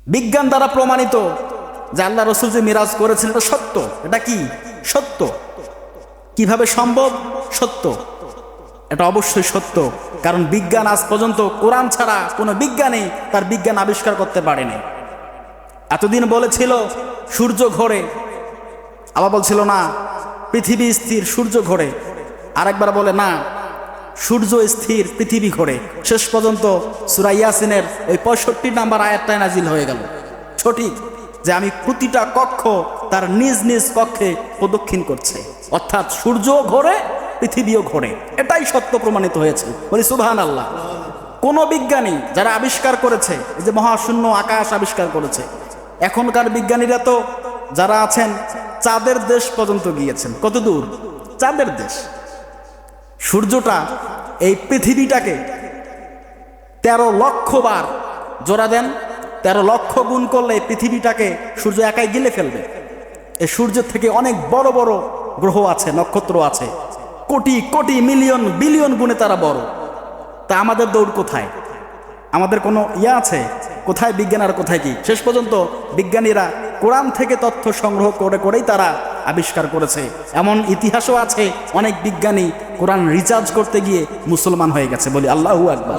বিজ্ঞান দ্বারা প্রমাণিত যে আল্লাহ রসুল যে মিরাজ করেছেন এটা সত্য। এটা কি সত্য? কিভাবে সম্ভব? সত্য, এটা অবশ্যই সত্য। কারণ বিজ্ঞান আজ পর্যন্ত কোরআন ছাড়া কোনো বিজ্ঞানী তার বিজ্ঞান আবিষ্কার করতে পারেনি। এতদিন বলেছিল সূর্য ঘোরে, আবার বলছিল না পৃথিবী স্থির সূর্য ঘোরে, আরেকবার বলে না সূর্য স্থির পৃথিবী ঘোরে। শেষ পর্যন্ত সূরা ইয়াসিনের ওই 65 নম্বর আয়াতটায় নাজিল হয়ে গেল সঠিক, যে আমি প্রতিটা কক্ষ তার নিজ নিজ কক্ষে প্রদক্ষিণ করছে, অর্থাৎ সূর্য ঘোরে পৃথিবীও ঘোরে। এটাই সত্য প্রমাণিত হয়েছে। বলি সুবহানাল্লাহ। কোন বিজ্ঞানী যারা আবিষ্কার করেছে, এই যে মহাশূন্য আকাশ আবিষ্কার করেছে, এখনকার বিজ্ঞানীরা তো যারা আছেন চাঁদের দেশ পর্যন্ত গিয়েছেন। কত দূর? চাঁদের দেশ। সূর্যটা এই পৃথিবীটাকে 13 লক্ষ বার জোড়া দেন, 13 লক্ষ গুণ করলে পৃথিবীটাকে সূর্য একাই গিলে ফেলবে। এই সূর্যের থেকে অনেক বড় বড় গ্রহ আছে, নক্ষত্র আছে, কোটি কোটি মিলিয়ন বিলিয়ন গুণে তারা বড়। তা আমাদের দৌড় কোথায়? আমাদের কোনো আছে কোথায় বিজ্ঞান আর কোথায় কি? শেষ পর্যন্ত বিজ্ঞানীরা কোরআন থেকে তথ্য সংগ্রহ করে করেই তারা আবিষ্কার করেছে। এমন ইতিহাসও আছে অনেক বিজ্ঞানী কোরআন রিচার্জ করতে গিয়ে মুসলমান হয়ে গেছে। বলি আল্লাহু আকবার।